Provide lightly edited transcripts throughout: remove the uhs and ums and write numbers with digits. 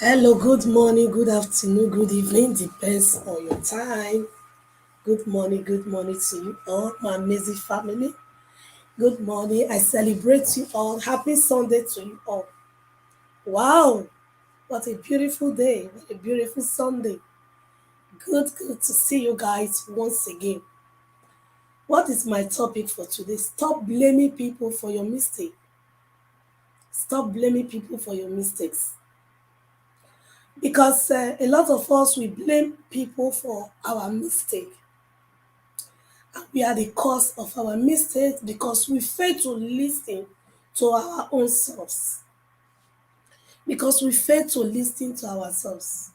Hello, good morning, good afternoon, good evening, depends on your time. Good morning to you all, my amazing family. Good morning, I celebrate you all. Happy Sunday to you all. Wow, what a beautiful day, what a beautiful Sunday. Good to see you guys once again. What is my topic for today? Stop blaming people for your mistake. Stop blaming people for your mistakes. Because a lot of us, we blame people for our mistake. We are the cause of our mistakes because we fail to listen to our own selves. Because we fail to listen to ourselves.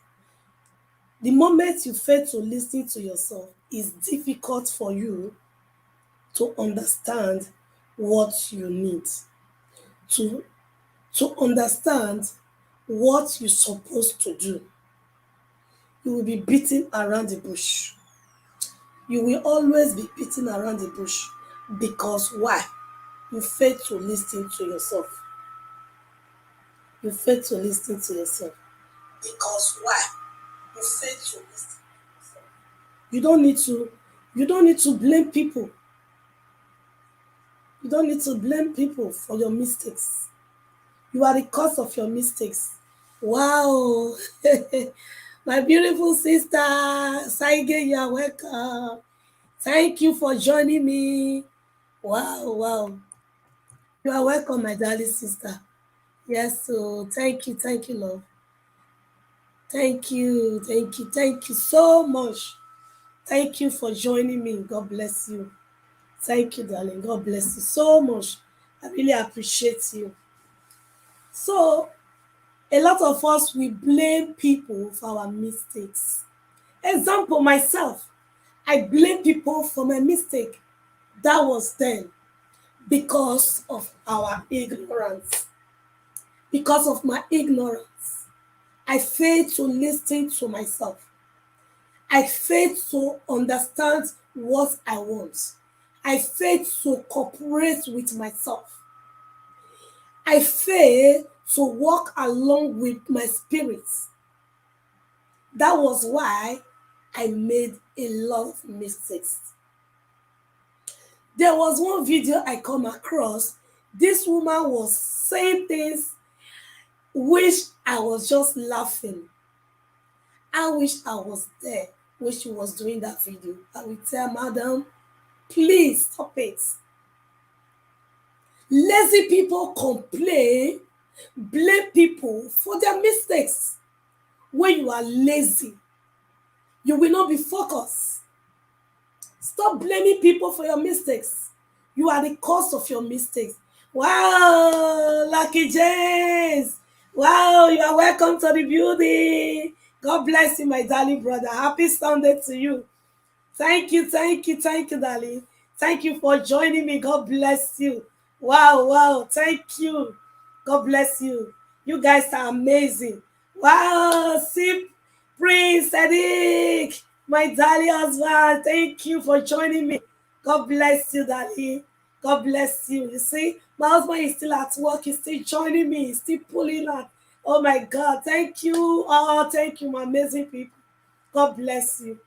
The moment you fail to listen to yourself, it's difficult for you to understand what you need, to, to understand what you're supposed to do. You will be beating around the bush. You will always be beating around the bush because why? You fail to listen to yourself. You fail to listen to yourself. Because why? You fail to listen. You don't need to you don't need to blame people. You don't need to blame people for your mistakes. You are the cause of your mistakes. Wow. My beautiful sister, Saige, you are welcome. Thank you for joining me. Wow. You are welcome, my darling sister. Yes, so thank you, love. Thank you so much. Thank you for joining me. God bless you. Thank you, darling. God bless you so much. I really appreciate you. So, a lot of us, we blame people for our mistakes. Example, myself, I blame people for my mistake. That was then because of our ignorance. Because of my ignorance, I failed to listen to myself. I failed to understand what I want. I failed to cooperate with myself. I failed to walk along with my spirits. That was why I made a lot of mistakes. There was one video I come across. This woman was saying things which I was just laughing. I wish I was there when she was doing that video. I will tell madam, please stop it. Lazy people complain, blame people for their mistakes. When you are lazy, you will not be focused. Stop blaming people for your mistakes. You are the cause of your mistakes. Wow, Lucky James. Wow, you are welcome to the building. God bless you, my darling brother. Happy Sunday to you. Thank you, darling. Thank you for joining me. God bless you. Wow, thank you. God bless you. You guys are amazing. Wow, see, Prince Sadiq, my darling husband. Thank you for joining me. God bless you, darling. God bless you. You see, my husband is still at work. He's still joining me. He's still pulling out. Oh my God. Thank you. Oh, thank you, my amazing people. God bless you.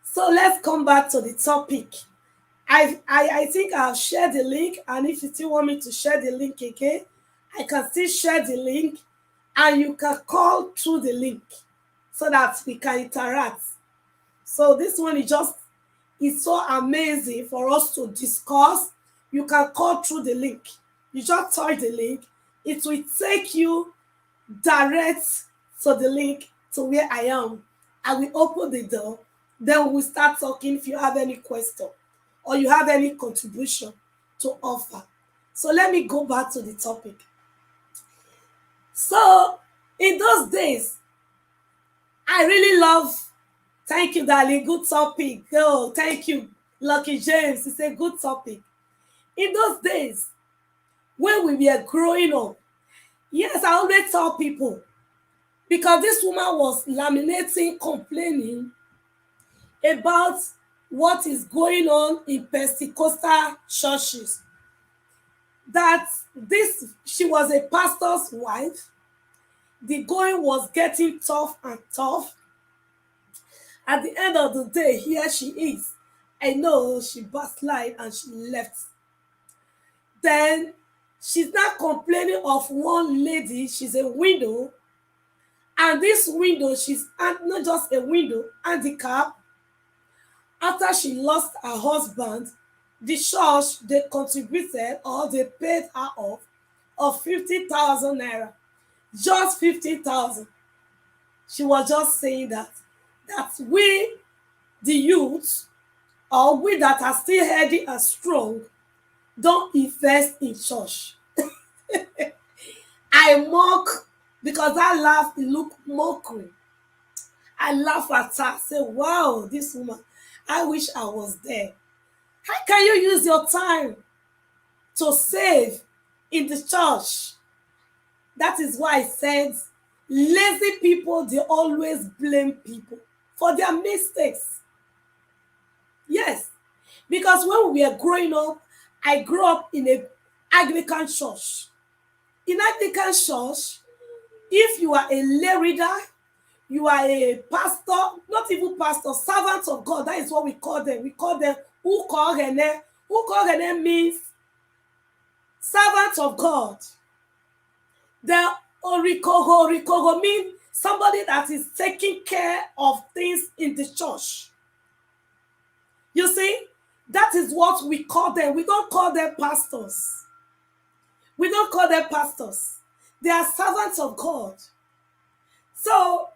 So let's come back to the topic. I think I've shared the link, and if you still want me to share the link again, I can still share the link, and you can call through the link so that we can interact. So this one is just it's so amazing for us to discuss. You can call through the link. You just touch the link. It will take you direct to the link to where I am. I will open the door. Then we'll start talking if you have any question or you have any contribution to offer. So let me go back to the topic. So in those days, I really love, thank you, darling, good topic. Oh, thank you, Lucky James. It's a good topic. In those days, when we were growing up, yes, I always tell people because this woman was laminating, complaining about what is going on in Pentecostal churches. That this she was a pastor's wife The going was getting tough and tough. At the end of the day, here she is. I know she backslid and she left. Then she's not complaining of one lady, she's a widow, and this window, she's not just a window, handicap. After she lost her husband, the church, they contributed or they paid her off of 50,000 naira. Just 50,000. She was just saying that we, the youth, or we that are still healthy and strong, don't invest in church. I mock because I laugh, it look mockery. I laugh at her, say, wow, this woman, I wish I was there. How can you use your time to save in the church? That is why I said, lazy people, they always blame people for their mistakes. Yes, because when we were growing up, I grew up in a Anglican church. In Anglican church, if you are a lay reader, you are a pastor, not even pastor, servants of God. That is what we call them. We call them Ukorene. Ukorene means servants of God. The Orikogo means somebody that is taking care of things in the church. You see, that is what we call them. We don't call them pastors. We don't call them pastors. They are servants of God. So,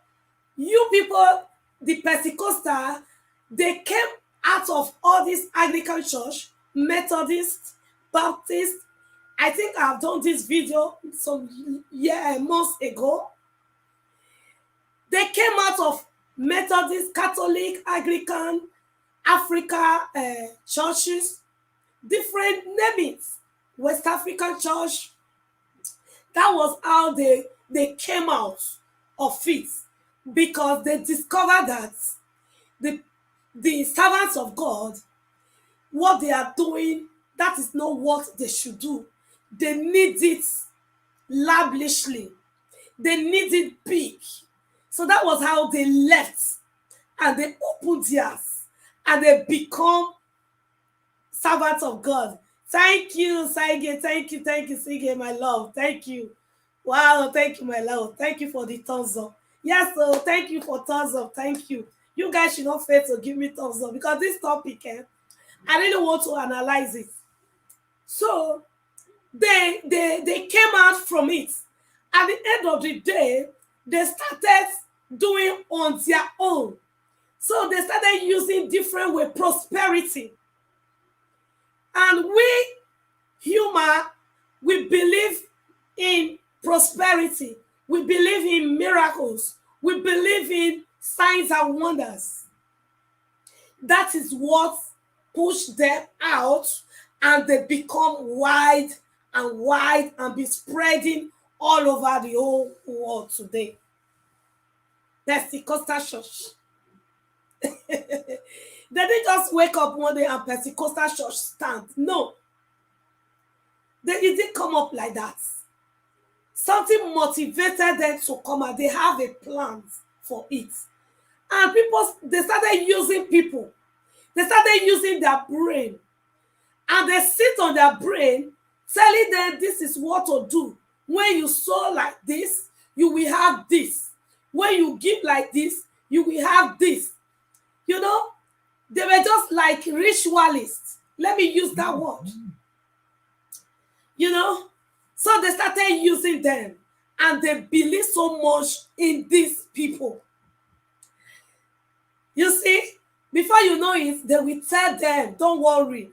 you people, the Pentecostal, they came out of all this Anglican church, Methodist, Baptist. I think I've done this video some months ago. They came out of Methodist, Catholic, Anglican, Africa churches, different names, West African church. That was how they came out of it, because they discovered that the servants of God, what they are doing, that is not what they should do. They need it lavishly. They need it big. So that was how they left, and they opened theirs, and they become servants of God. Thank you, Saige. Thank you, Sige, my love. Thank you. Wow, thank you, my love. Thank you for the thumbs up. Yes, so thank you for thumbs up. Thank you. You guys should not fail to give me thumbs up, because this topic, I really want to analyze it. So they came out from it. At the end of the day, they started doing on their own. So they started using different way prosperity. And we human, we believe in prosperity. We believe in miracles. We believe in signs and wonders. That is what pushed them out, and they become wide and be spreading all over the whole world today. Pentecostal church. They didn't just wake up one day and Pentecostal church stand. No. It didn't come up like that. Something motivated them to come out. They have a plan for it. And people, they started using people. They started using their brain. And they sit on their brain, telling them this is what to do. When you sow like this, you will have this. When you give like this, you will have this. You know, they were just like ritualists. Let me use that word. You know, so they started using them, and they believe so much in these people. You see, before you know it, they will tell them, don't worry,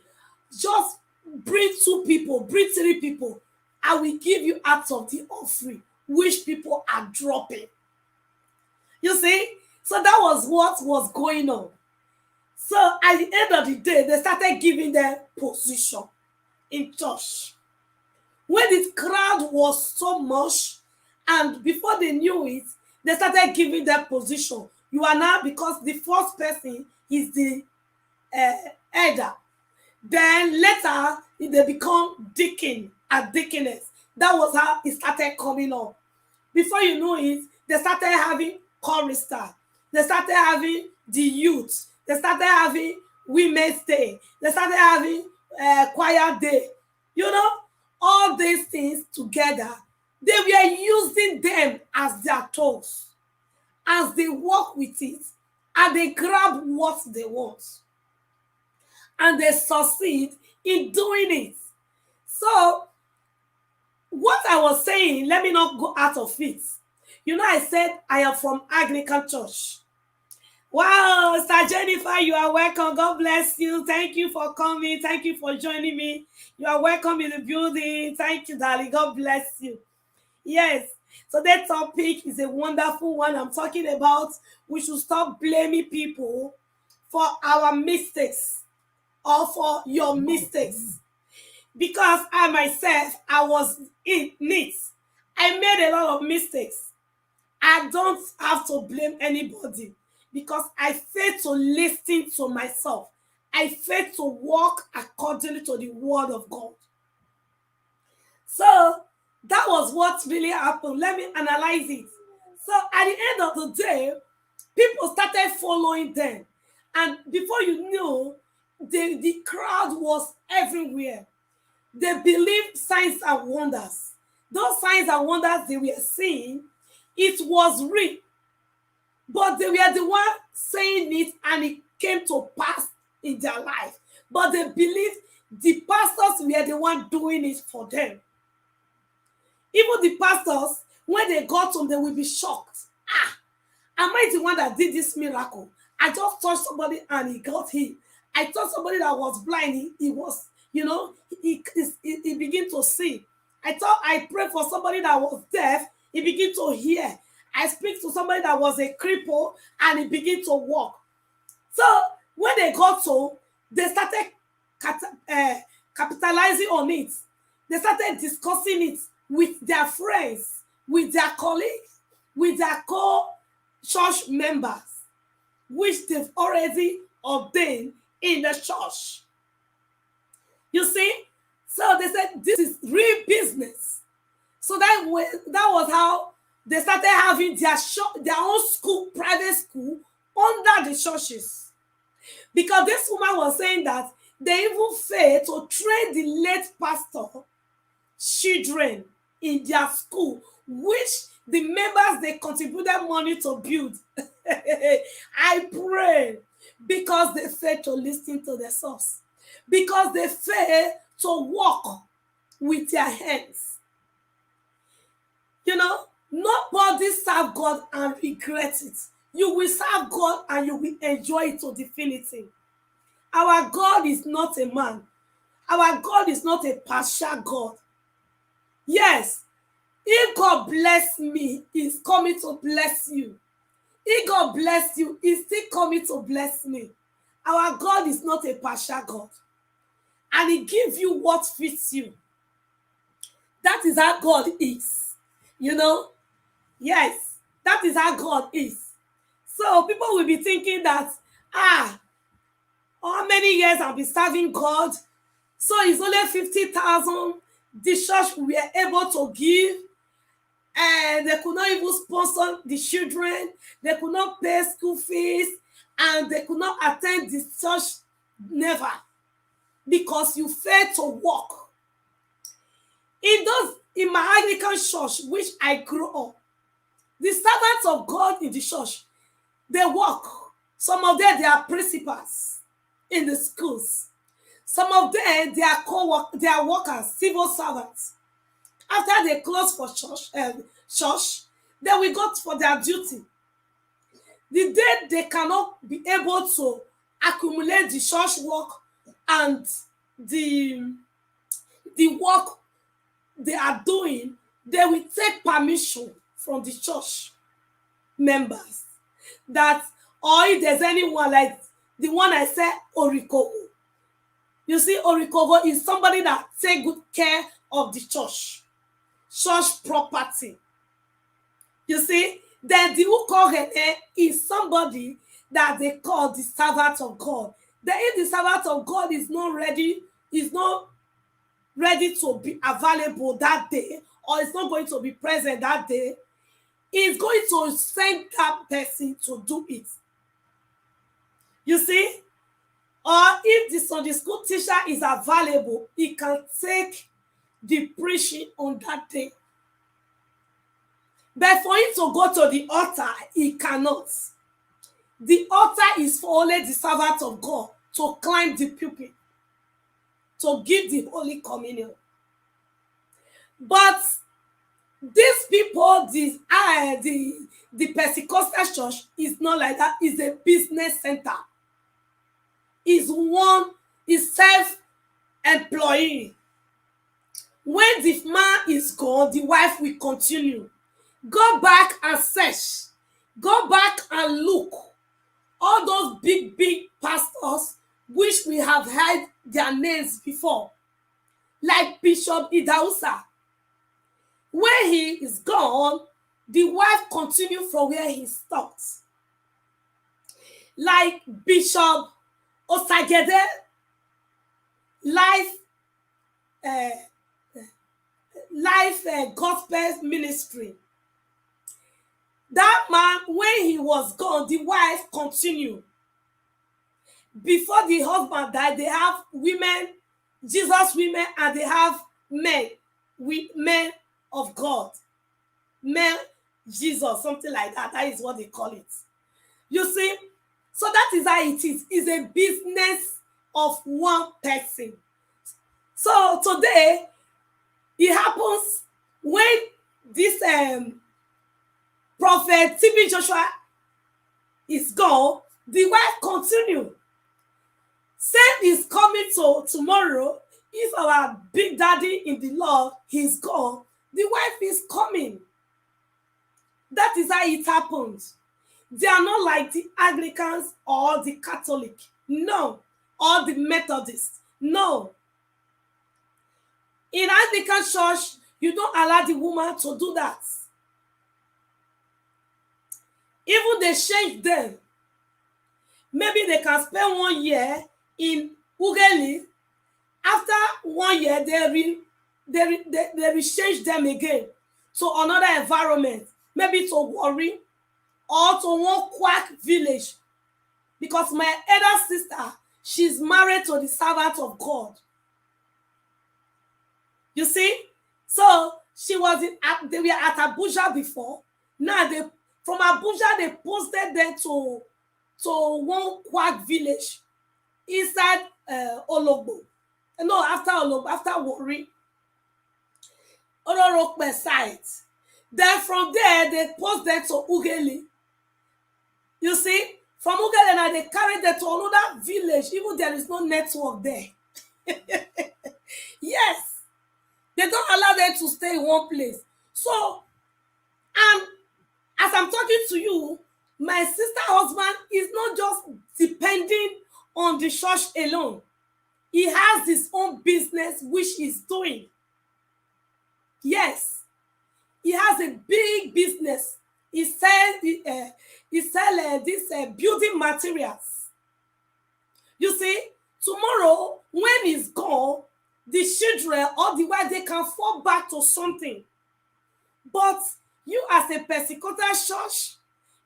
just bring 2 people, bring 3 people. I will give you out of the offering, which people are dropping. You see, so that was what was going on. So at the end of the day, they started giving them position in church. When the crowd was so much, and before they knew it, they started giving them position. You are now, because the first person is the elder. Then later, they become deacon and deaconess. That was how it started coming up. Before you know it, they started having chorister. They started having the youth. They started having women's day. They started having choir day. You know, all these things together, they were using them as their tools, as they work with it, and they grab what they want, and they succeed in doing it. So, what I was saying, let me not go out of it. You know, I said I am from Anglican Church. Wow, Sir Jennifer, you are welcome. God bless you. Thank you for coming. Thank you for joining me. You are welcome in the building. Thank you, darling. God bless you. Yes. So that topic is a wonderful one. I'm talking about we should stop blaming people for our mistakes or for your mistakes. Because I myself, I was in it. I made a lot of mistakes. I don't have to blame anybody because I failed to listen to myself. I failed to walk according to the word of God. So that was what really happened. Let me analyze it. So at the end of the day, people started following them. And before you knew, the crowd was everywhere. They believed signs and wonders. Those signs and wonders they were seeing, it was real. But they were the one saying it and it came to pass in their life. But they believed the pastors were the one doing it for them. Even the pastors, when they got home, they will be shocked. Ah, am I the one that did this miracle? I just touched somebody and he got healed. I touched somebody that was blind. He was, you know, he began to see. I prayed for somebody that was deaf. He began to hear. I speak to somebody that was a cripple and he began to walk. So when they got home, they started capitalizing on it. They started discussing it with their friends, with their colleagues, with their co-church members, which they've already ordained in the church. You see? So they said, this is real business. So that was how they started having their own school, private school, under the churches. Because this woman was saying that they even failed to train the late pastor children in their school, which the members they contributed money to build. I pray because they failed to listen to the source, because they failed to walk with their hands. You know, nobody serve God and regret it. You will serve God and you will enjoy it to infinity. Our God is not a man. Our God is not a partial God. Yes, if God bless me, He's coming to bless you. If God bless you, He's still coming to bless me. Our God is not a partial God. And He gives you what fits you. That is how God is. You know? Yes, that is how God is. So people will be thinking that, how many years I've been serving God? So it's only 50,000 the church were able to give, and they could not even sponsor the children. They could not pay school fees, and they could not attend the church, never, because you failed to walk. In my Anglican church, which I grew up, the servants of God in the church, they work. Some of them, they are principals in the schools. Some of them, they are workers, civil servants. After they close for church, they will go for their duty. The day they cannot be able to accumulate the church work and the work they are doing, they will take permission from the church members that, or if there's anyone like the one I said, Orikogo. You see, Orikogo is somebody that takes good care of the church property. You see, then the Ukogene is somebody that they call the servant of God. Then if the servant of God is not ready to be available that day, or is not going to be present that day, is going to send that person to do it. You see? Or if the Sunday school teacher is available, he can take the preaching on that day. But for him to go to the altar, he cannot. The altar is for only the servant of God to climb the pulpit, to give the Holy Communion. But these people, the Pentecostal church is not like that. It's a business center. Is self-employee. When the man is gone, the wife will continue. Go back and search. Go back and look. All those big pastors, which we have heard their names before, like Bishop Idausa. When he is gone, the wife continues from where he stopped. Like Bishop Osagede, Life Gospel Ministry. That man, when he was gone, the wife continued. Before the husband died, they have women, Jesus women, and they have men of God. Men, Jesus, something like that. That is what they call it. You see? So that is how it is. It's a business of one person. So today, it happens when this Prophet TB Joshua is gone, the wife continue. Same is coming to tomorrow. If our big daddy in the Lord is gone, the wife is coming. That is how it happens. They are not like the Anglicans or the Catholic. No. Or the Methodists. No. In Anglican church, you don't allow the woman to do that. Even they change them. Maybe they can spend 1 year in Ughelli. After 1 year, they will change them again to another environment. Maybe to Warri or to one quack village. Because my elder sister, she's married to the servant of God. You see? So they were at Abuja before. Now from Abuja, they posted them to one quack village inside Ologbo. No, after Ologbo, after Warri. Olorokpe site. Then from there, they post them to Ughelli. You see? From Ughelli, now they carry them to another village, even there is no network there. Yes. They don't allow them to stay in one place. So, and as I'm talking to you, my sister husband is not just depending on the church alone. He has his own business which he's doing. Yes. He has a big business. He sells these building materials. You see, tomorrow, when he's gone, the children or the wife, they can fall back to something. But you as a Pentecostal church,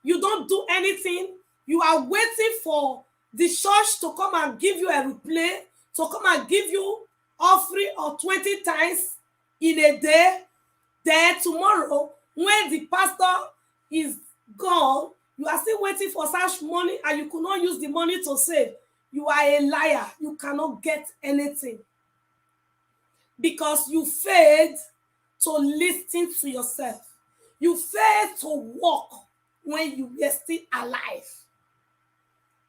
you don't do anything. You are waiting for the church to come and give you a replay, to come and give you offering or 20 times in a day. Then tomorrow, when the pastor is gone, you are still waiting for such money and you could not use the money to save. You are a liar. You cannot get anything. Because you failed to listen to yourself. You failed to walk when you were still alive.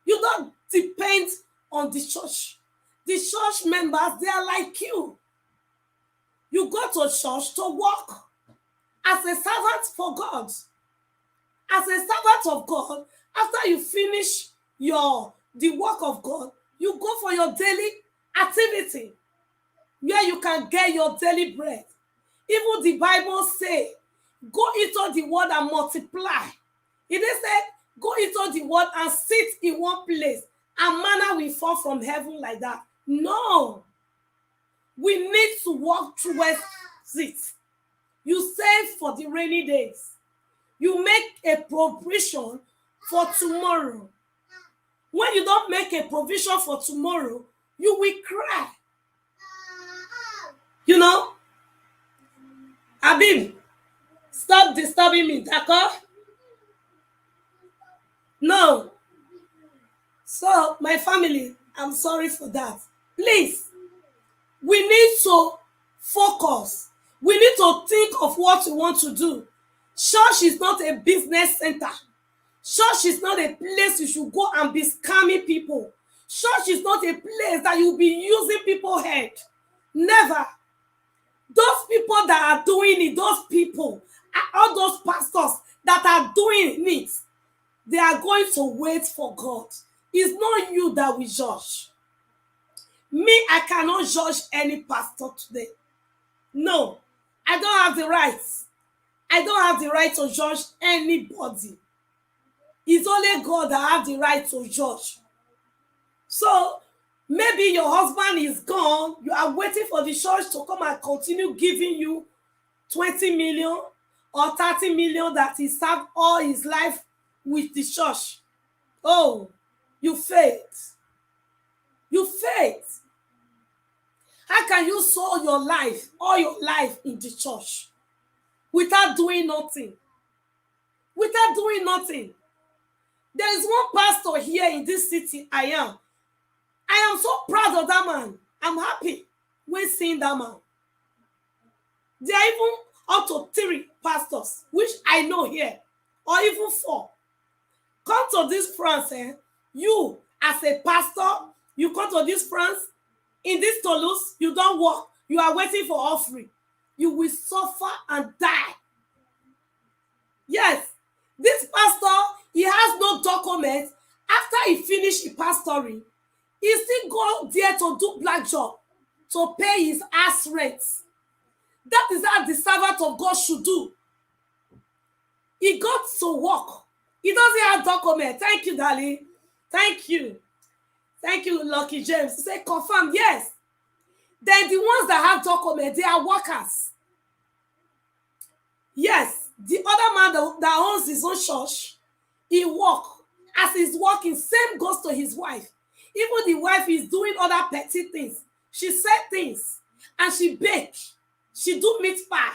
You don't depend on the church. The church members, they are like you. You go to church to work as a servant for God. As a servant of God, after you finish the work of God, you go for your daily activity where you can get your daily bread. Even the Bible says, go into the word and multiply. It is said, go into the word and sit in one place, and manna will fall from heaven like that. No. We need to walk towards it. You save for the rainy days. You make a provision for tomorrow. When you don't make a provision for tomorrow, you will cry. You know, Abim, stop disturbing me, d'accord? No. So, my family, I'm sorry for that. Please, we need to focus. We need to think of what we want to do. Church is not a business center. Church is not a place you should go and be scamming people. Church is not a place that you'll be using people's head. Never. Those people that are doing it, those people, all those pastors that are doing it, they are going to wait for God. It's not you that will judge. Me, I cannot judge any pastor today. No, I don't have the right. I don't have the right to judge anybody. It's only God that has the right to judge. So, maybe your husband is gone. You are waiting for the church to come and continue giving you 20 million or 30 million that he served all his life with the church. Oh, you failed. You failed. How can you sow your life, all your life in the church without doing nothing? Without doing nothing. There is one pastor here in this city. I am so proud of that man. I'm happy when seeing that man. There are even up to 3 pastors, which I know here, or even 4. Come to this France, you as a pastor, you come to this France, in this Toulouse, you don't work, you are waiting for offering. You will suffer and die. Yes, this pastor, he has no document. After he finished pastoring, he still go there to do black job, to pay his ass rent. That is how the servant of God should do. He got to work. He doesn't have document. Thank you, darling. Thank you. Thank you, Lucky James. He said, confirm, yes. Then the ones that have document, they are workers. Yes, the other man that owns his own church, he work. As he's working, same goes to his wife. Even the wife is doing other petty things. She said things and she bake. She do meat pie.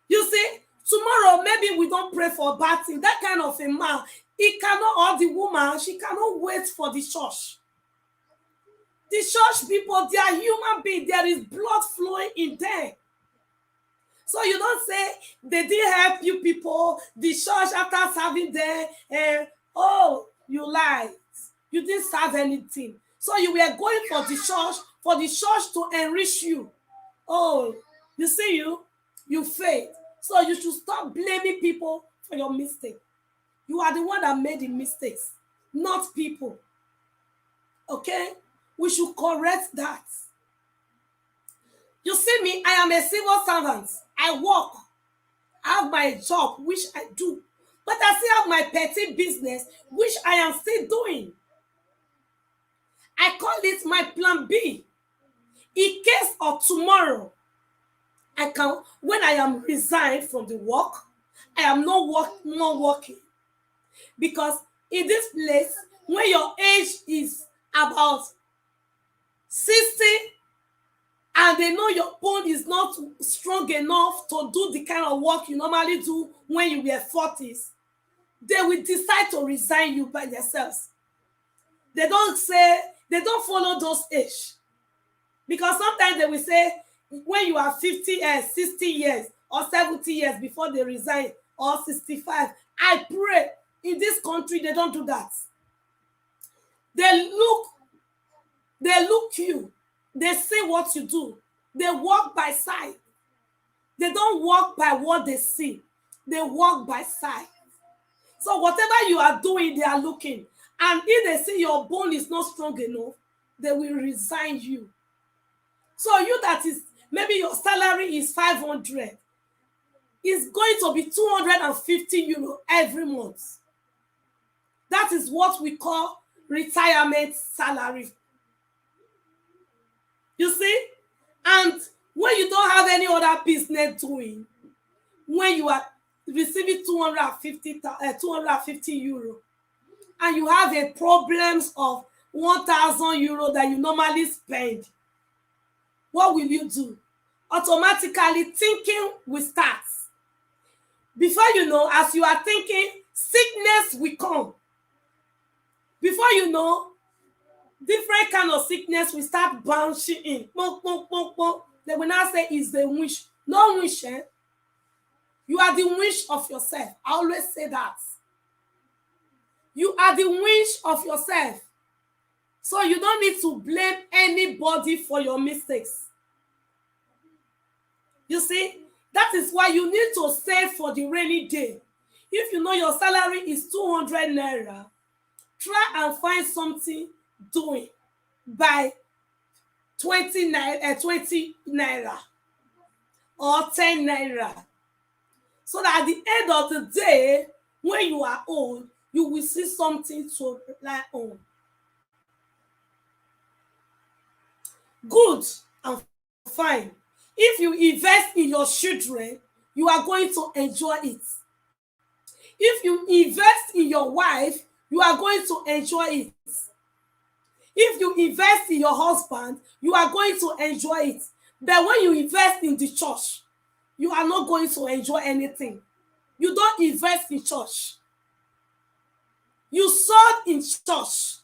You see, tomorrow maybe we don't pray for bad thing. That kind of a man, he cannot, or the woman, she cannot wait for the church. The church people, they are human beings. There is blood flowing in them. So you don't say they didn't help you people. The church after serving them, oh, you lied. You didn't serve anything. So you were going for the church to enrich you. Oh, you see you failed. So you should stop blaming people for your mistake. You are the one that made the mistakes, not people. Okay? We should correct that. You see me, I am a civil servant. I work. I have my job, which I do. But I still have my petty business, which I am still doing. I call it my plan B. In case of tomorrow, when I am resigned from the work, I am not working. Because in this place, when your age is about 60, and they know your bone is not strong enough to do the kind of work you normally do when you were 40s, they will decide to resign you by themselves. They don't follow those age. Because sometimes they will say, when you are 50 years, 60 years, or 70 years before they resign, or 65, I pray in this country they don't do that. They look you. They see what you do. They walk by sight. They don't walk by what they see. They walk by sight. So whatever you are doing, they are looking. And if they see your bone is not strong enough, they will resign you. So you that is, maybe your salary is 500, it's going to be 250 euro every month. That is what we call retirement salary. You see? And when you don't have any other business doing, when you are receiving 250 euro, and you have a problems of 1,000 euro that you normally spend, what will you do? Automatically thinking will start. Before you know, as you are thinking, sickness will come. Before you know, different kind of sickness will start bouncing in. They will now say it's the wish. No wish, eh? You are the wish of yourself. I always say that. You are the wish of yourself. So you don't need to blame anybody for your mistakes. You see, that is why you need to save for the rainy day. If you know your salary is 200 naira, try and find something doing by 20 naira or 10 naira. So that at the end of the day, when you are old, you will see something to rely on. Good and fine. If you invest in your children, you are going to enjoy it. If you invest in your wife, you are going to enjoy it. If you invest in your husband, you are going to enjoy it. But when you invest in the church, you are not going to enjoy anything. You don't invest in church. You sold in church.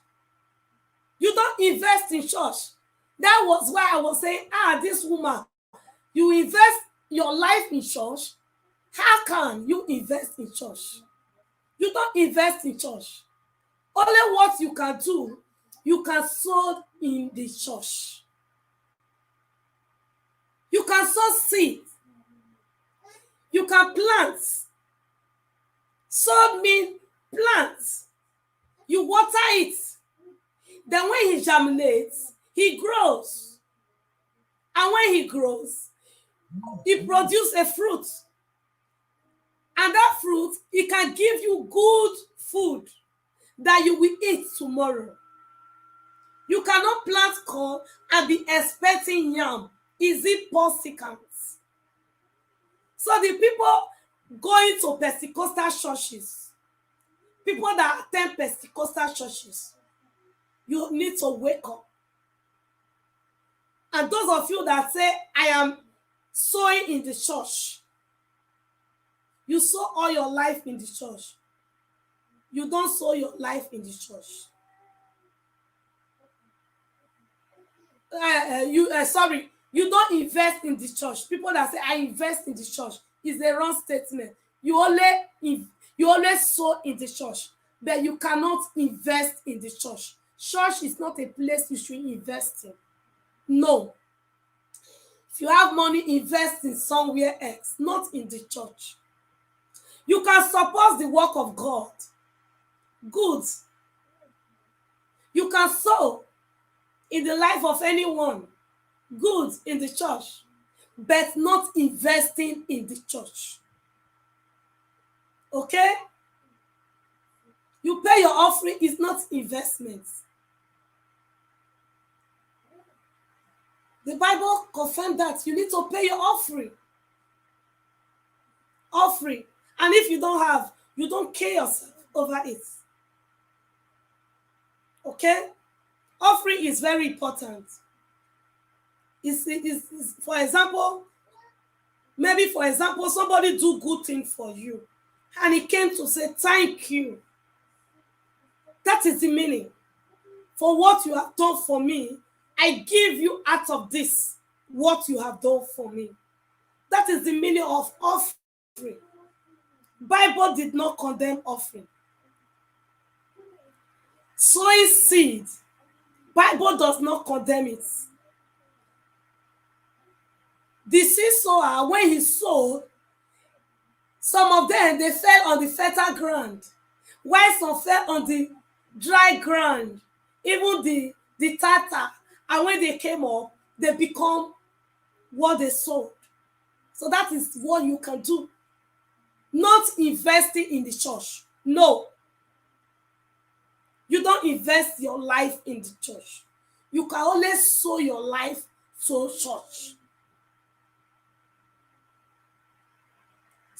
You don't invest in church. That was why I was saying, this woman, you invest your life in church. How can you invest in church? You don't invest in church. Only what you can do, you can sow in the church. You can sow seed. You can plant. Sow means plant. You water it. Then when he germinates, he grows. And when he grows, he produces a fruit. And that fruit, it can give you good food that you will eat tomorrow. You cannot plant corn and be expecting yam. Is it possible? So the people going to Pentecostal churches, people that attend Pentecostal churches, you need to wake up. And those of you that say, I am sowing in the church, you sow all your life in the church. You don't sow your life in the church. You don't invest in the church. People that say, I invest in the church, is a wrong statement. You always sow in the church, but you cannot invest in the church. Church is not a place you should invest in. No. If you have money, invest in somewhere else, not in the church. You can support the work of God. Good. You can sow in the life of anyone. Good, in the church. But not investing in the church. Okay? You pay your offering, is not investment. The Bible confirms that you need to pay your offering. Offering. And if you don't have, you don't care yourself over it. Okay? Offering is very important. For example, somebody do good thing for you, and he came to say, thank you. That is the meaning. For what you have done for me, I give you out of this what you have done for me. That is the meaning of offering. Bible did not condemn offering. Sowing seed, Bible does not condemn it. The seed sower, when he sowed, some of them, they fell on the fertile ground, while some fell on the dry ground, even the tata. And when they came up, they become what they sowed. So that is what you can do. Not investing in the church. No. You don't invest your life in the church. You can only sow your life to church.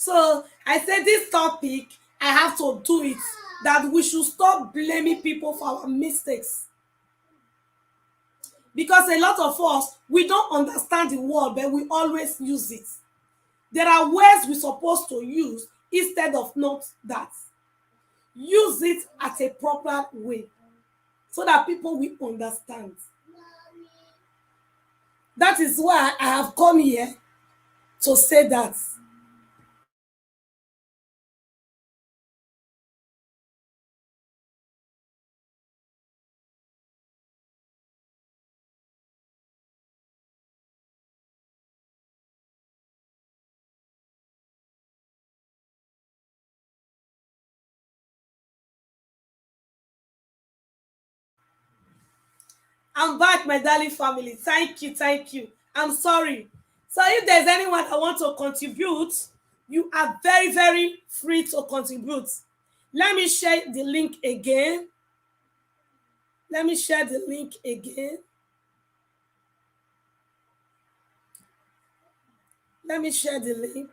So I said this topic, I have to do it, that we should stop blaming people for our mistakes. Because a lot of us, we don't understand the word, but we always use it. There are words we're supposed to use instead of not that. Use it at a proper way so that people will understand. That is why I have come here to say that. I'm back, my darling family. Thank you, thank you. I'm sorry. So if there's anyone that wants to contribute, you are very, very free to contribute. Let me share the link again. Let me share the link again. Let me share the link.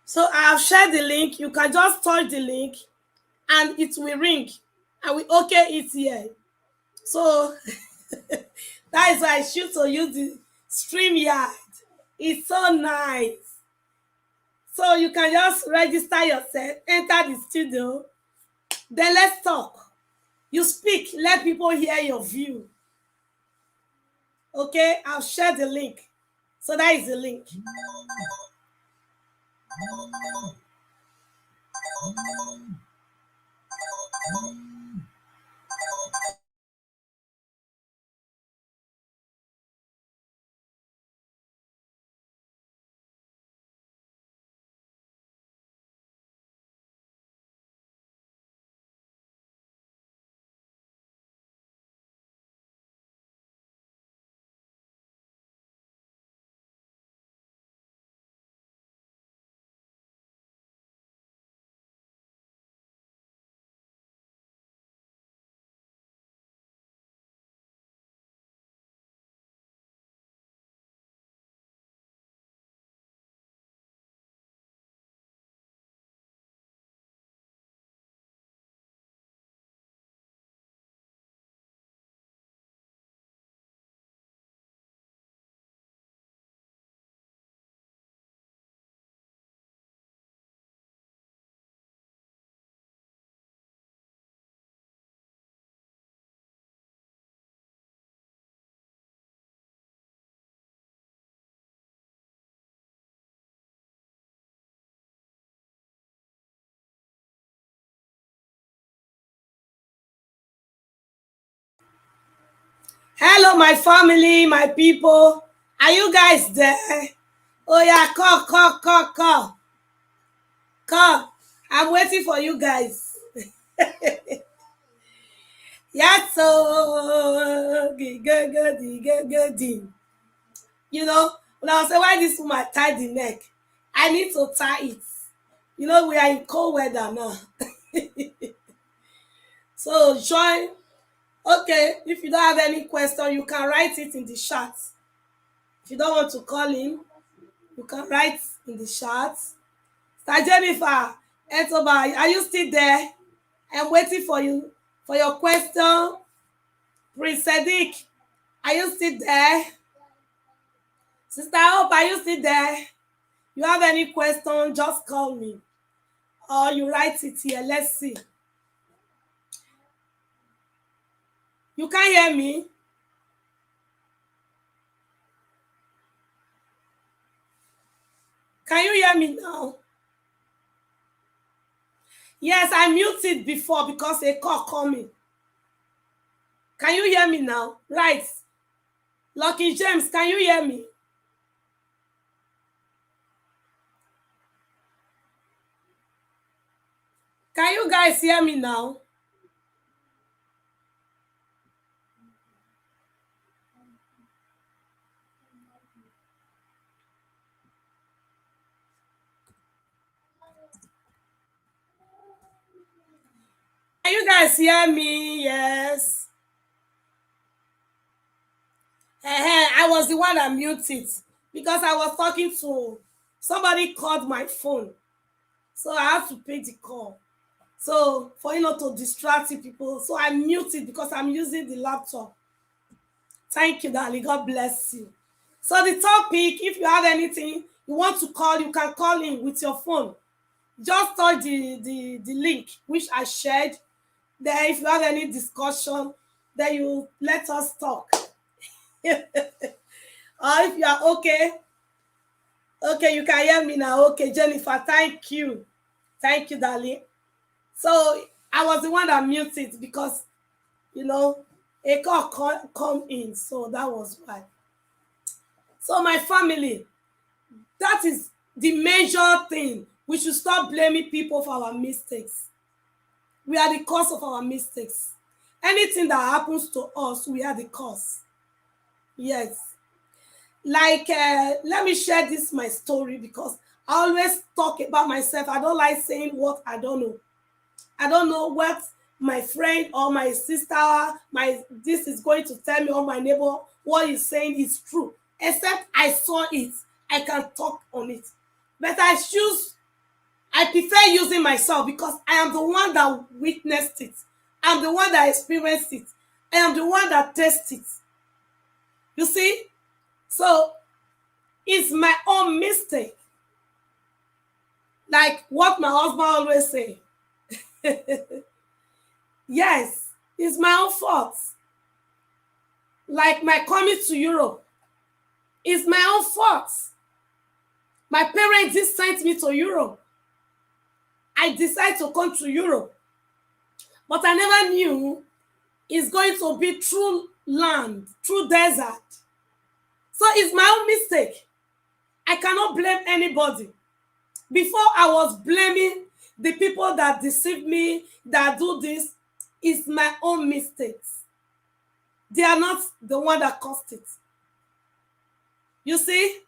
So I have shared the link. You can just touch the link and it will ring. And we okay it here. So that is why I choose to use the StreamYard. It's so nice. So you can just register yourself, enter the studio, then let's talk. You speak, let people hear your view. Okay, I'll share the link. So that is the link. Hello, my family, my people. Are you guys there? Oh yeah, call, call, call, call. Call. I'm waiting for you guys. Yeah, so you know, when I was saying why this woman tie the neck, I need to tie it. You know, we are in cold weather now. So join. Okay, if you don't have any question, you can write it in the chat. If you don't want to call in, you can write in the chat. Sir Jennifer, Etoba, are you still there? I'm waiting for you for your question. Prince Sadiq, are you still there? Sister Hope, are you still there? You have any question, just call me. Or you write it here. Let's see. You can hear me? Can you hear me now? Yes, I muted before because a call coming. Can you hear me now? Right. Lucky James, can you hear me? Can you guys hear me now? Can you guys hear me? Yes. I was the one that muted because I was talking to somebody called my phone. So I had to pay the call. So for you not to distract people, so I muted because I'm using the laptop. Thank you, darling. God bless you. So the topic, if you have anything you want to call, you can call in with your phone. Just touch the link which I shared. Then if you have any discussion, then you let us talk. Or if you are okay, okay, you can hear me now. Okay, Jennifer, thank you. Thank you, darling. So I was the one that muted because, you know, a call come in. So that was why. So my family, that is the major thing. We should stop blaming people for our mistakes. We are the cause of our mistakes. Anything that happens to us, we are the cause. Yes. Like, let me share this my story because I always talk about myself. I don't like saying what I don't know. I don't know what my friend or my sister, my this is going to tell me, or my neighbor, what he's saying is true. Except I saw it, I can talk on it. But I prefer using myself because I am the one that witnessed it. I'm the one that experienced it. I am the one that tasted it. You see? So it's my own mistake. Like what my husband always say. Yes, it's my own fault. Like my coming to Europe is my own fault. My parents just sent me to Europe. I decided to come to Europe. But I never knew it's going to be through land, through desert. So it's my own mistake. I cannot blame anybody. Before I was blaming the people that deceive me, that do this, it's my own mistakes. They are not the one that caused it. You see,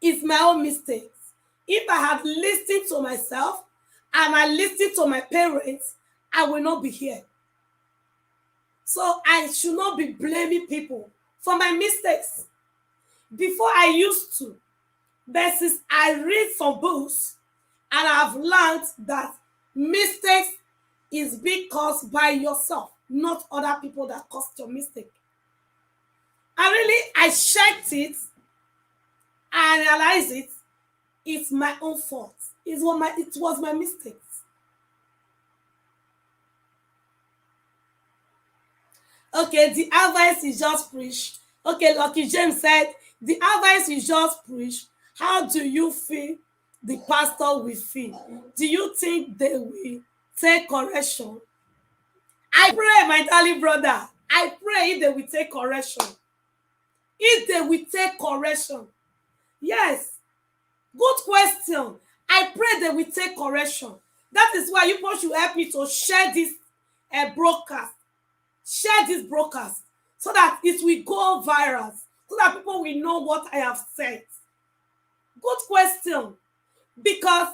it's my own mistakes. If I had listened to myself and I listened to my parents, I will not be here. So I should not be blaming people for my mistakes. Before I used to, but since I read some books and I've learned that mistakes is being caused by yourself, not other people that caused your mistake. I checked it, I realized it's my own fault. It was my mistakes. Okay, the advice is just preach. Okay, Lucky James said, the advice is just preach. How do you feel the pastor will feel? Do you think they will take correction? I pray, my darling brother. I pray if they will take correction. If they will take correction. Yes, good question. I pray they will take correction. That is why you should help me to share this broadcast. Share this broadcast so that it will go viral, so that people will know what I have said. Good question. Because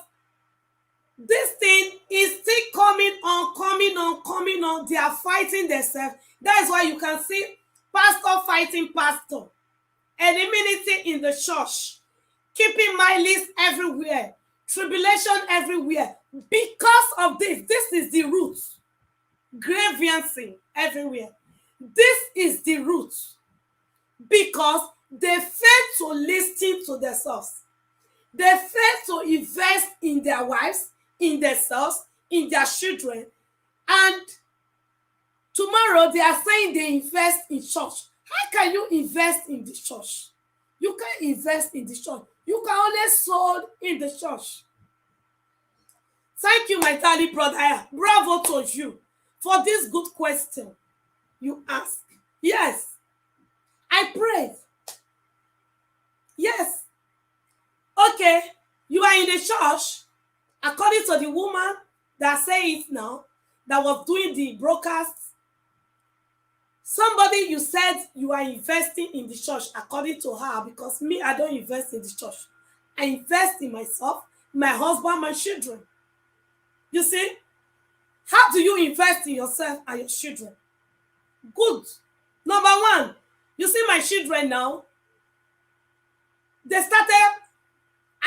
this thing is still coming on, coming on, coming on. They are fighting themselves. That is why you can see pastor fighting pastor, enmity in the church, keeping malice everywhere, tribulation everywhere. Because of this is the root. Grievancing everywhere. This is the root. Because they fail to listen to themselves. They fail to invest in their wives, in themselves, in their children. And tomorrow they are saying they invest in church. How can you invest in the church? You can't invest in the church. You can only sow in the church. Thank you, my darling brother. Bravo to you for this good question you ask. Yes, I prayed. Yes. Okay, you are in the church, according to the woman that say it now, that was doing the broadcast. Somebody, you said you are investing in the church according to her, because me, I don't invest in the church. I invest in myself, my husband, my children. You see, how do you invest in yourself and your children? Good. Number one, you see my children now, they started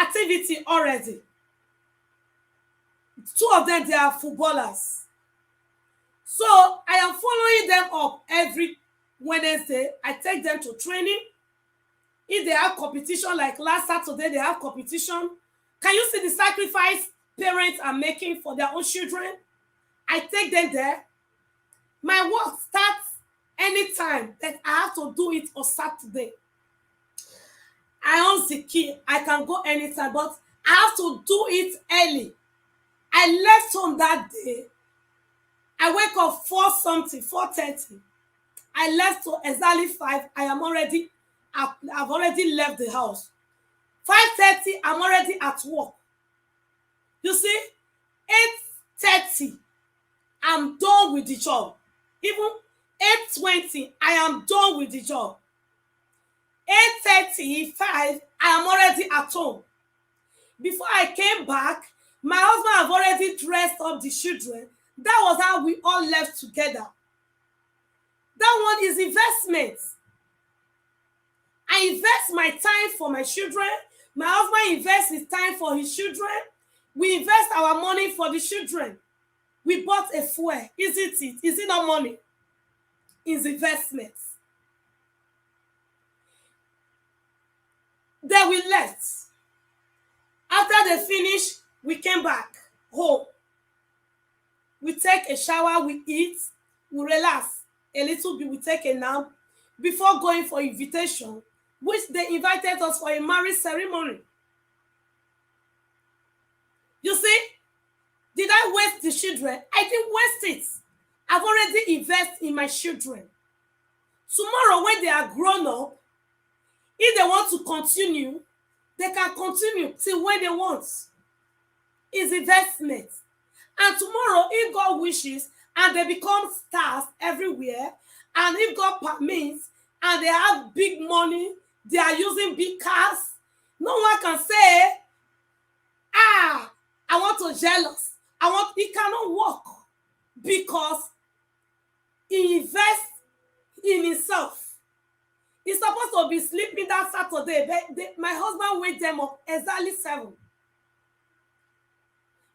activity already. Two of them, they are footballers. So I am following them up every Wednesday. I take them to training. If they have competition, like last Saturday, they have competition. Can you see the sacrifice parents are making for their own children? I take them there. My work starts anytime that I have to do it on Saturday. I own the key. I can go anytime, but I have to do it early. I left home that day. I wake up 4 something, 4:30. I left to exactly 5. I've already left the house. 5:30, I'm already at work. You see, 8:30, I'm done with the job. Even 8:20, I am done with the job. 8:35, I am already at home. Before I came back, my husband have already dressed up the children. That was how we all left together. That one is investment. I invest my time for my children. My husband invests his time for his children. We invest our money for the children. We bought a fuel. Isn't it? Is it not money? It's investment. Then we left. After they finished, we came back home. We take a shower, we eat, we relax a little bit, we take a nap before going for invitation, which they invited us for a marriage ceremony. You see, did I waste the children? I didn't waste it. I've already invested in my children. Tomorrow, when they are grown up, if they want to continue, they can continue till when they want. It's investment. And tomorrow, if God wishes, and they become stars everywhere, and if God permits, and they have big money, they are using big cars, no one can say, I want to jealous. He cannot work because he invests in himself. He's supposed to be sleeping that Saturday. My husband wake them up exactly 7.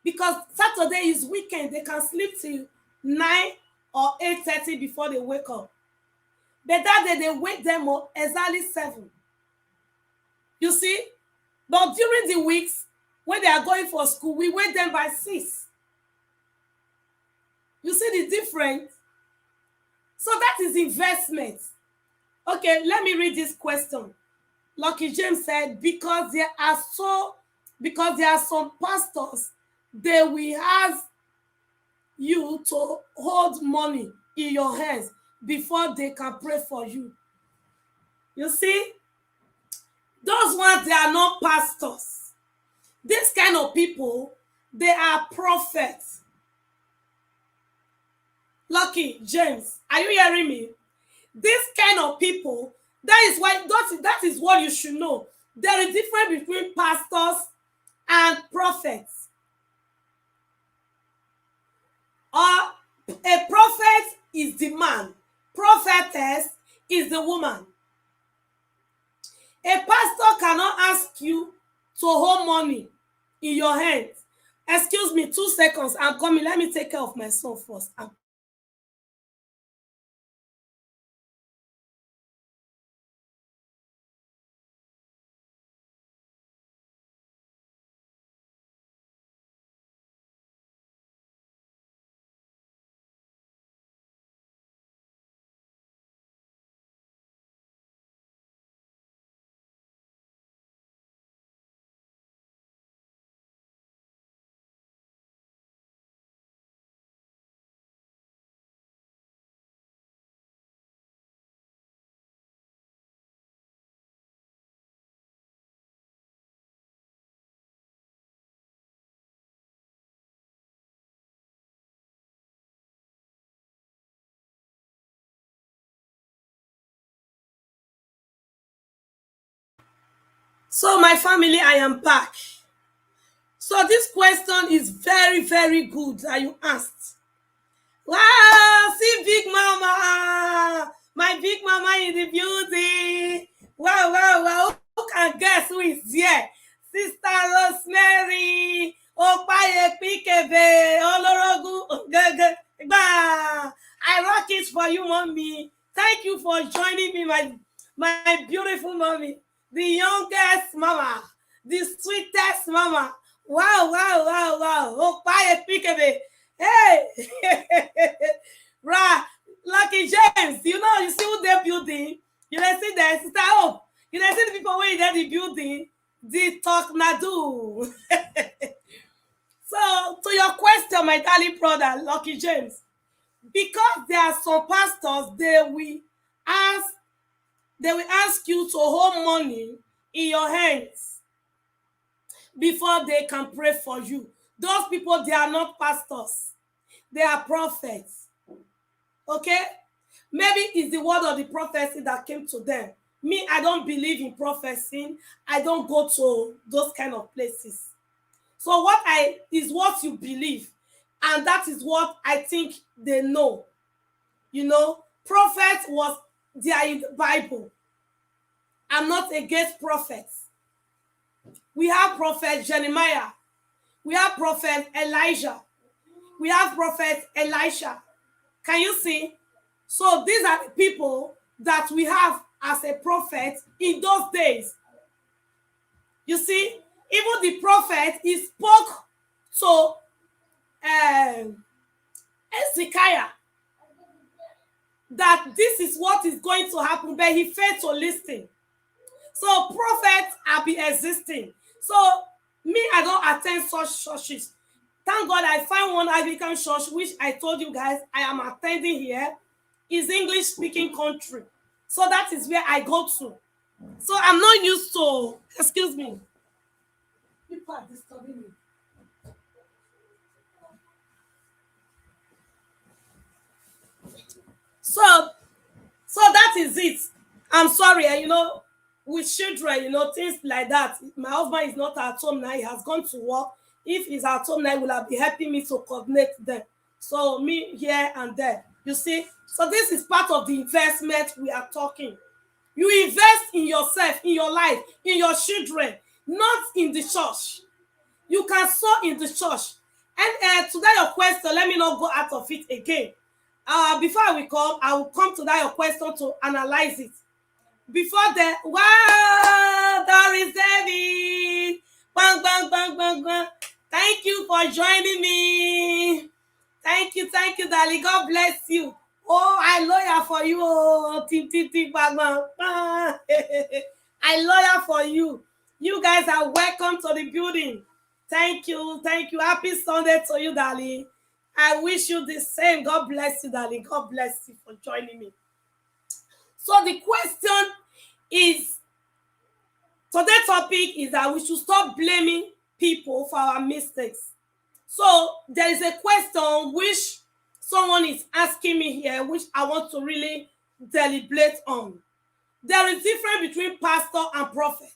Because Saturday is weekend, they can sleep till 9 or 8:30 before they wake up. But that day they wake them up exactly 7. You see? But during the weeks, when they are going for school, we wake them by 6. You see the difference? So that is investment. Okay, let me read this question. Lucky James said, because there are some pastors, they will ask you to hold money in your hands before they can pray for you. You see, those ones, they are not pastors. This kind of people, they are prophets. Lucky James, are you hearing me? This kind of people, that is what you should know. There is difference between pastors and prophets. A prophet is the man, prophetess is the woman. A pastor cannot ask you to hold money in your hands. Excuse me, 2 seconds, I'm coming. Let me take care of my son first. So my family, I am back. So this question is very, very good that you asked. Wow, see Big Mama, my Big Mama in the building. Wow, wow, wow. Who can guess who is here? Sister Rosemary, Opaye Pikebe, Olorogu, I rock it for you, mommy. Thank you for joining me, my beautiful mommy, the youngest mama, the sweetest mama. Wow, wow, wow, wow. Opaye Pikebe. Hey, right, Lucky James. You see who they're building. You dey see there, Sister Hope. You dey see the people wey dey the building. The talk nadu. So, to your question, my darling brother, Lucky James, because there are some pastors, ask they will ask you to hold money in your hands before they can pray for you. Those people, they are not pastors. They are prophets. Okay? Maybe it's the word of the prophecy that came to them. Me, I don't believe in prophecy. I don't go to those kind of places. So is what you believe. And that is what I think they know. Prophet was there in the Bible. I'm not against prophets. We have prophet Jeremiah. We have prophet Elijah. We have prophet Elisha. Can you see? So these are the people that we have as a prophet in those days. You see, even the prophet, he spoke to Hezekiah that this is what is going to happen, but he failed to listen. So prophets are be existing. So me, I don't attend such churches. Thank God I find one Anglican church, which I told you guys I am attending here. Is English speaking country. So that is where I go to. So I'm not used to, excuse me. People are disturbing me. So that is it. I'm sorry, with children, things like that. My husband is not at home now. He has gone to work. If he's at home now, he will be helping me to coordinate them. So me here and there. You see? So this is part of the investment we are talking. You invest in yourself, in your life, in your children, not in the church. You can sow in the church. And to that your question, let me not go out of it again. Before I will come to that your question to analyze it. Before that, wow, Doris David, bang, bang, bang, bang, bang. Thank you for joining me. Thank you, darling. God bless you. Oh, I lawyer for you. Oh, team, bang, bang, bang. I lawyer for you. You guys are welcome to the building. Thank you. Happy Sunday to you, darling. I wish you the same. God bless you, darling. God bless you for joining me. So the question is, today's topic is that we should stop blaming people for our mistakes. So there is a question which someone is asking me here, which I want to really deliberate on. There is difference between pastor and prophet.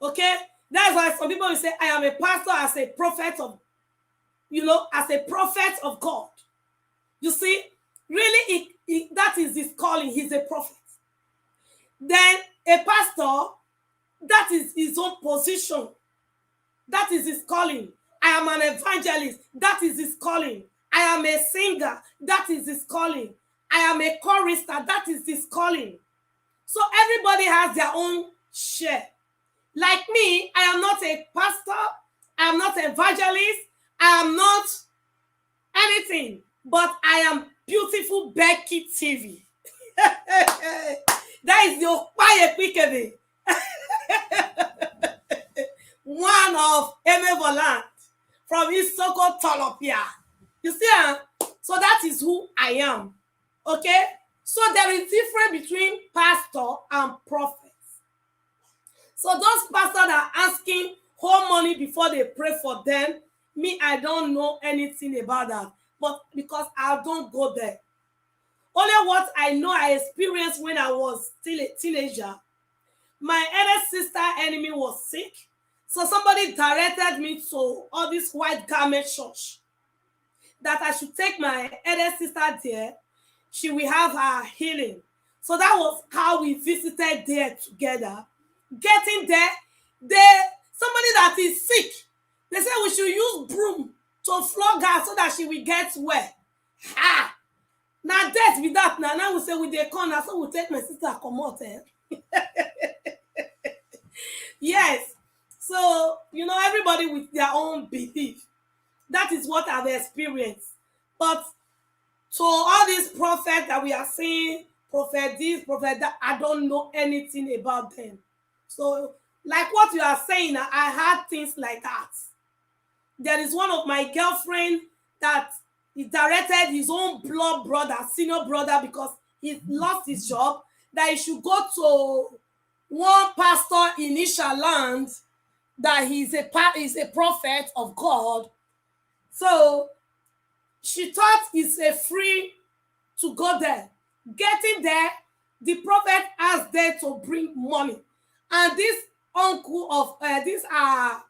Okay? That's why some people will say, I am a pastor as a prophet of, as a prophet of God. You see, really, that is his calling. He's a prophet. Then a pastor, that is his own position. That is his calling. I am an evangelist. That is his calling. I am a singer. That is his calling. I am a chorister. That is his calling. So everybody has their own share. Like me, I am not a pastor. I am not an evangelist. I am not anything. But I am beautiful Becky TV. That is your quiet Pikebe. One of Eme Volant from Isoko Tolopia. You see, so that is who I am. Okay? So there is difference between pastor and prophet. So those pastors that are asking whole money before they pray for them, me, I don't know anything about that. But because I don't go there. Only what I know I experienced when I was still a teenager. my elder sister enemy was sick. So somebody directed me to all this white garment church, that I should take my elder sister there. She will have her healing. So that was how we visited there together. Getting there, somebody that is sick, they said we should use broom to flog her so that she will get well. Ha! Now death with that now we say with the corner, so we take my sister come out. Yes. So, everybody with their own belief. That is what I've experienced. But to all these prophets that we are seeing, prophet this, prophet that, I don't know anything about them. So, like what you are saying, I had things like that. There is one of my girlfriend that he directed his own blood brother, senior brother, because he lost his job, that he should go to one pastor in Ishaland, that he's a prophet of God. So she thought it's a free to go there. Getting there, the prophet asked them to bring money. And this uncle of, these are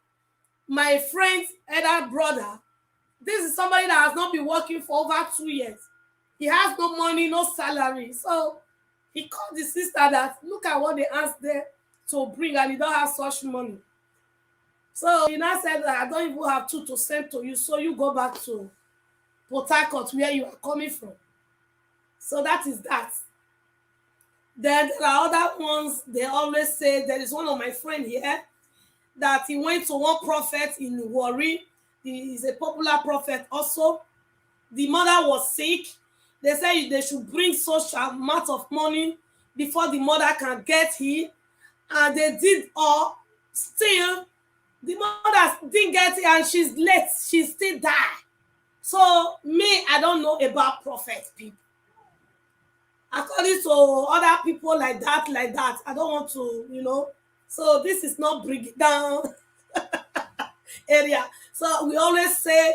my friend's elder brother. This is somebody that has not been working for over 2 years. He has no money, no salary. So he called the sister that, look at what they asked them to bring, and he don't have such money. So he now said that I don't even have two to send to you, so you go back to Port Harcourt where you are coming from. So that is that. Then there are other ones, they always say, there is one of my friends here that he went to one prophet in Warri. He is a popular prophet also. The mother was sick. They said they should bring such amount of money before the mother can get healed. And they did all. Still, the mother didn't get it and she's late. She still died. So me, I don't know about prophet people. According to other people like that, I don't want to, So this is not bring it down area. So we always say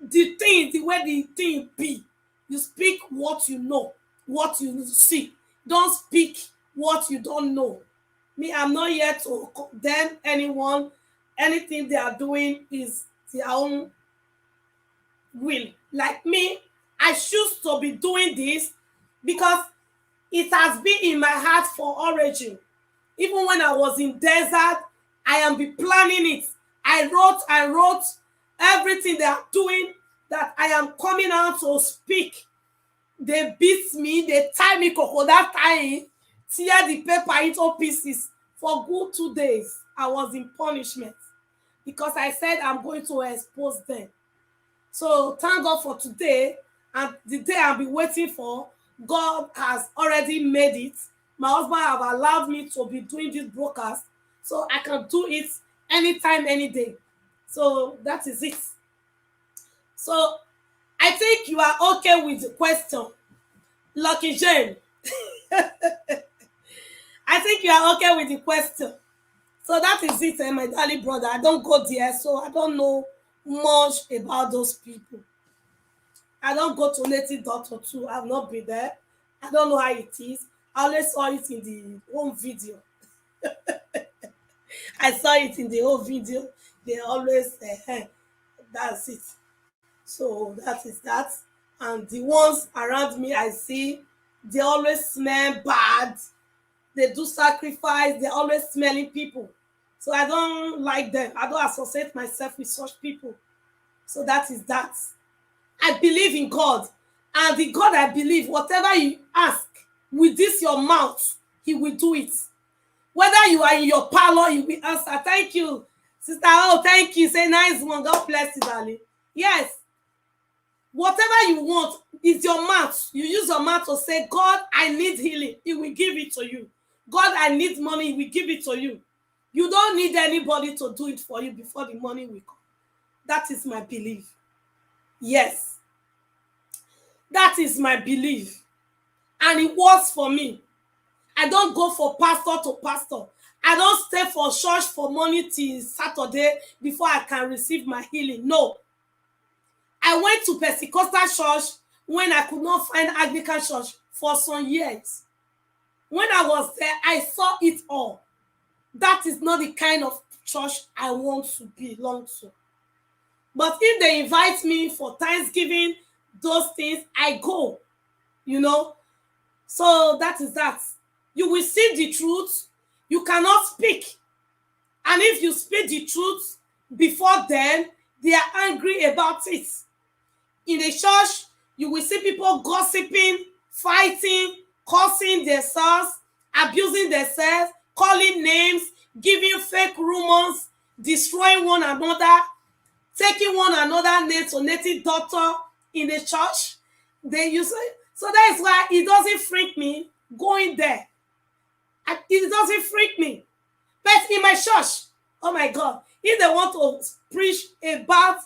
the way the thing be. You speak what you know, what you see. Don't speak what you don't know. Me, I'm not here to condemn anyone. Anything they are doing is their own will. Like me, I choose to be doing this because it has been in my heart for origin. Even when I was in desert, I am be planning it. I wrote everything they are doing, that I am coming out to speak. They beat me, they tie me crocodile tying, tear the paper into pieces. For good 2 days, I was in punishment because I said I'm going to expose them. So thank God for today, and the day I'll be waiting for, God has already made it. My husband have allowed me to be doing this broadcast, so I can do it anytime, any day. So that is it. So I think you are okay with the question, Lucky Jane. I think you are okay with the question. So that is it, my darling brother. I don't go there, so I don't know much about those people. I don't go to Native Doctor too. I've not been there. I don't know how it is. I always saw it in the home video. I saw it in the whole video. They always that's it. So that is that. And the ones around me I see, they always smell bad. They do sacrifice. They're always smelling people. So I don't like them. I don't associate myself with such people. So that is that. I believe in God. And the God I believe, whatever you ask with this your mouth, he will do it. Whether you are in your parlor, he will answer. Thank you, sister. Oh, thank you. Say nice one. God bless you, darling. Yes. Whatever you want is your mouth. You use your mouth to say, God, I need healing. He will give it to you. God, I need money. He will give it to you. You don't need anybody to do it for you before the money will come. That is my belief. Yes. That is my belief. And it works for me. I don't go for pastor to pastor. I don't stay for church for money till Saturday before I can receive my healing. No. I went to Pentecostal church when I could not find Anglican church for some years. When I was there, I saw it all. That is not the kind of church I want to belong to. But if they invite me for Thanksgiving, those things, I go, you know. So that is that. You will see the truth. You cannot speak. And if you speak the truth before then, they are angry about it. In the church, you will see people gossiping, fighting, cursing themselves, abusing themselves, calling names, giving fake rumors, destroying one another, taking one another name to native doctor in the church. They use it. So that is why it doesn't freak me going there. It doesn't freak me. But in my church, oh my God, if they want to preach about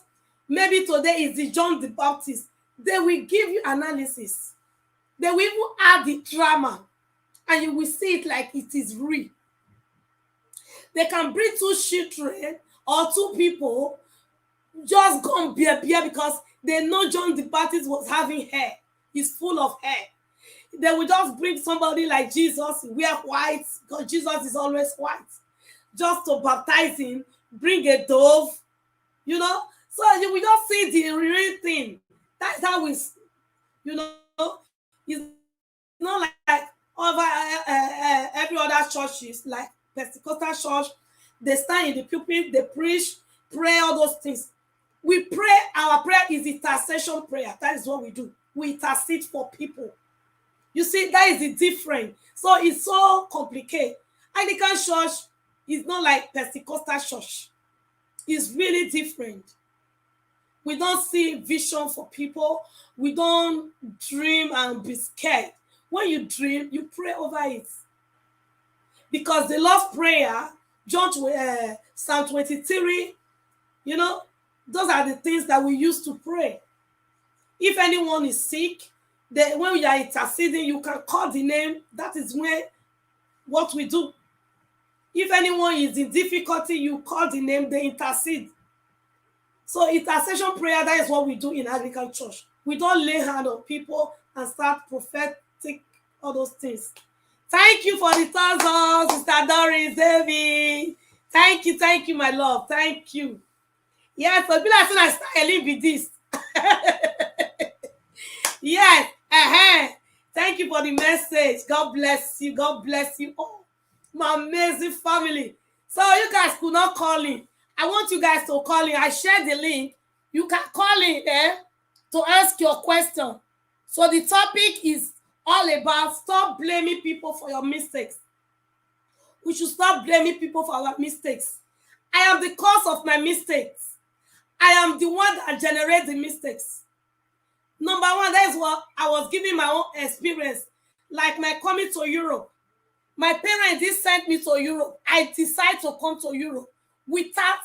maybe today is the John the Baptist, they will give you analysis. They will even add the drama, and you will see it like it is real. They can bring two children or two people just gone beer because they know John the Baptist was having hair. He's full of hair. They will just bring somebody like Jesus, wear white, because Jesus is always white, just to baptize him, bring a dove, you know. So you will just see the real thing. That's how it's, you know, it's not like over every other churches, like Pentecostal church. They stand in the pulpit, they preach, pray, all those things. We pray, our prayer is intercession prayer. That is what we do. We intercede for people. You see, that is the difference. So it's so complicated. Anglican church is not like Pentecostal church. It's really different. We don't see vision for people. We don't dream and be scared. When you dream, you pray over it. Because the Lord's Prayer, Psalm 23, you know, those are the things that we use to pray. If anyone is sick, when we are interceding, you can call the name. That is what we do. If anyone is in difficulty, you call the name, they intercede. So intercession prayer, that is what we do in Anglican church. We don't lay hand on people and start prophetic, all those things. Thank you for the thousands, Sister Doris, David. Thank you, my love. Thank you. Yes, so be like soon I start early with this. Yes. Thank you for the message. God bless you. God bless you all. My amazing family. So you guys could not call in. I want you guys to call in. I shared the link. You can call in to ask your question. So the topic is all about stop blaming people for your mistakes. We should stop blaming people for our mistakes. I am the cause of my mistakes. I am the one that generates the mistakes. Number one, that is what I was giving my own experience. Like my coming to Europe. My parents did send me to Europe. I decided to come to Europe without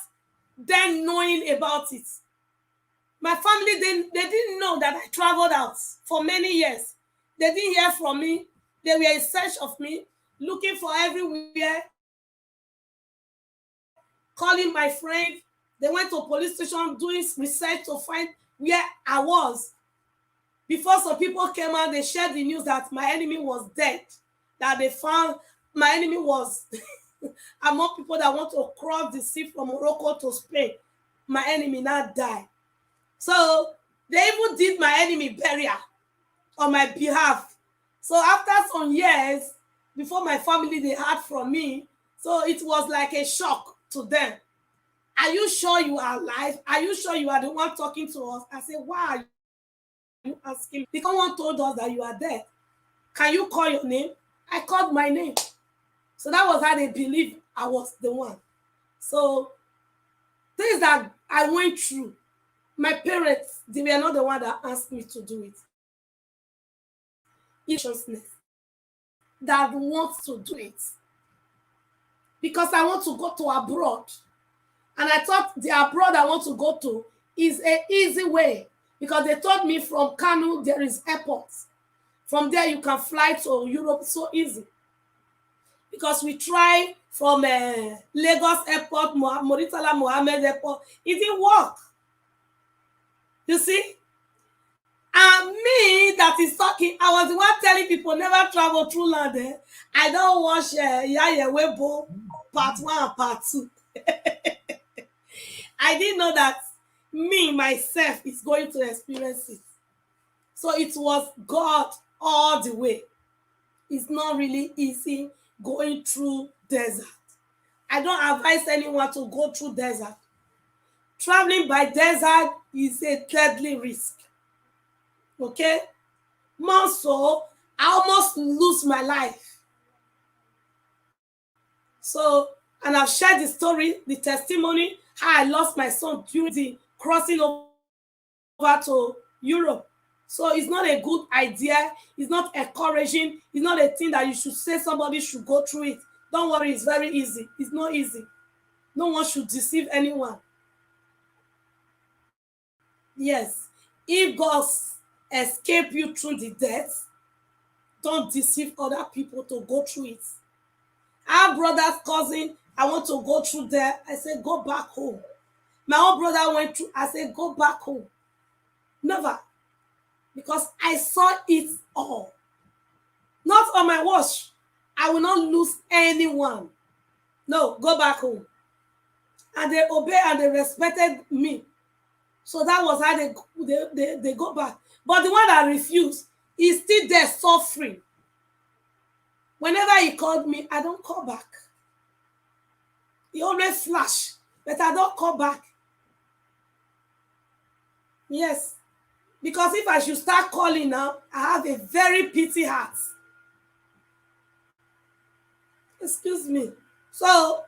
them knowing about it. My family, they didn't know that I traveled out for many years. They didn't hear from me. They were in search of me, looking for everywhere, calling my friend. They went to police station doing research to find where I was. Before some people came out, they shared the news that my enemy was dead, that they found my enemy was among people that want to cross the sea from Morocco to Spain. My enemy now died. So they even did my enemy burial on my behalf. So after some years, before my family, they heard from me. So it was like a shock to them. Are you sure you are alive? Are you sure you are the one talking to us? I said, why are you asking? Because one told us that you are dead. Can you call your name? I called my name. So that was how they believed I was the one. So things that I went through, my parents, they were not the one that asked me to do it. Consciousness that wants to do it. Because I want to go to abroad. And I thought the abroad I want to go to is an easy way. Because they told me from Kano, there is airports. From there, you can fly to Europe so easy. Because we tried from Lagos Airport, Murtala Mohammed Airport. It didn't work. You see? And me that is talking, I was the one telling people never travel through land. Eh? I don't watch Yaya Weibo part 1 and part 2. I didn't know that me, myself, is going to experience it. So it was God all the way. It's not really easy going through desert. I don't advise anyone to go through desert. Traveling by desert is a deadly risk. Okay? More so, I almost lose my life. So, and I've shared the story, the testimony, how I lost my son during the crossing over to Europe. So it's not a good idea. It's not encouraging. It's not a thing that you should say somebody should go through it. Don't worry, it's very easy. It's not easy. No one should deceive anyone. Yes. If God escape you through the death, don't deceive other people to go through it. Our brother's cousin, I want to go through there. I said, go back home. My own brother went through. I said, go back home. Never. Because I saw it all. Not on my watch. I will not lose anyone. No, go back home. And they obeyed and they respected me. So that was how they go back. But the one that refused is still there suffering. Whenever he called me, I don't call back. He always flash, but I don't call back. Yes. Because if I should start calling now, I have a very pity heart. Excuse me. So,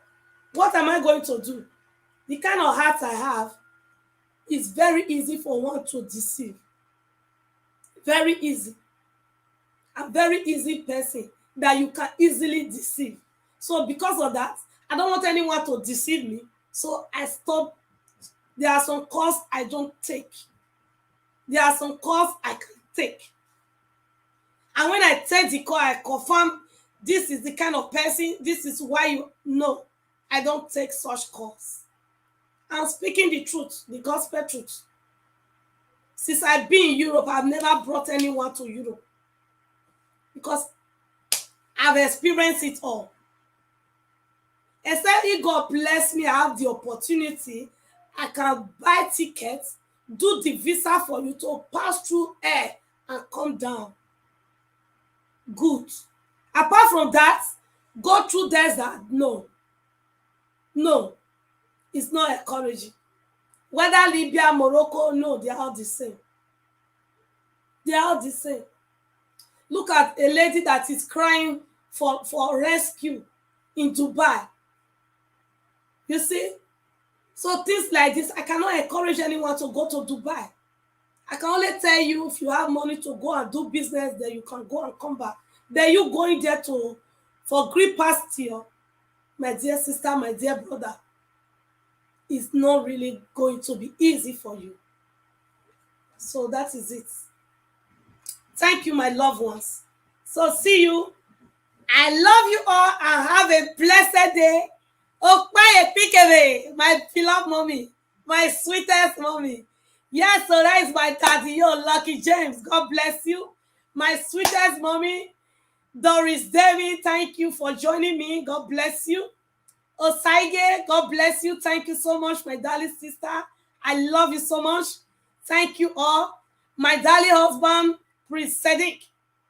what am I going to do? The kind of heart I have is very easy for one to deceive. Very easy. A very easy person that you can easily deceive. So, because of that, I don't want anyone to deceive me. So, I stop. There are some calls I don't take. There are some calls I can take. And when I take the call, I confirm this is the kind of person, this is why you know. I don't take such calls. I'm speaking the truth, the gospel truth. Since I've been in Europe, I've never brought anyone to Europe. Because I've experienced it all. Except if God bless me, I have the opportunity, I can buy tickets, do the visa for you to pass through air and come down. Good. Apart from that, go through desert, no. No. It's not encouraging. Whether Libya, Morocco, no, they are all the same. They are all the same. Look at a lady that is crying for rescue in Dubai. You see? So things like this, I cannot encourage anyone to go to Dubai. I can only tell you if you have money to go and do business, then you can go and come back. Then you going there for green pasture, my dear sister, my dear brother, it's not really going to be easy for you. So that is it. Thank you, my loved ones. So see you. I love you all and have a blessed day. Okpaye Pikebe, my beloved mommy, my sweetest mommy. Yes, so that is my daddy, yo, Lucky James. God bless you. My sweetest mommy, Doris David, thank you for joining me. God bless you. Osaige, God bless you. Thank you so much, my darling sister. I love you so much. Thank you all. My darling husband, Prince Sedic,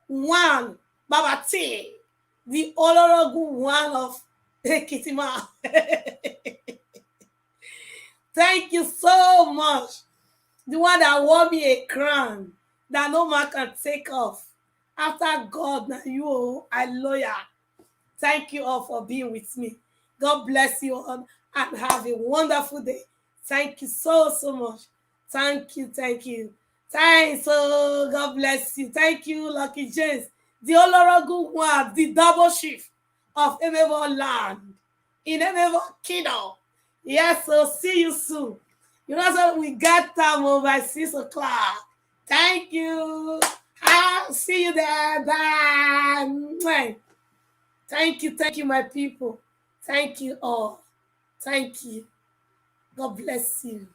one, Baba T, the Olorogu one of Kitima. Thank you so much. The one that wore me a crown that no man can take off. After God, now you, I lawyer. Thank you all for being with me. God bless you all and have a wonderful day. Thank you so, so much. Thank you, thank you. Thanks, oh, God bless you. Thank you, Lucky James. The Olorogu one, the double shift of Emebo land in Emebo Kingdom. Yes, so see you soon. You know, so we got time over by 6 o'clock. Thank you. I'll see you there. Bye. Thank you, my people. Thank you all. Thank you. God bless you.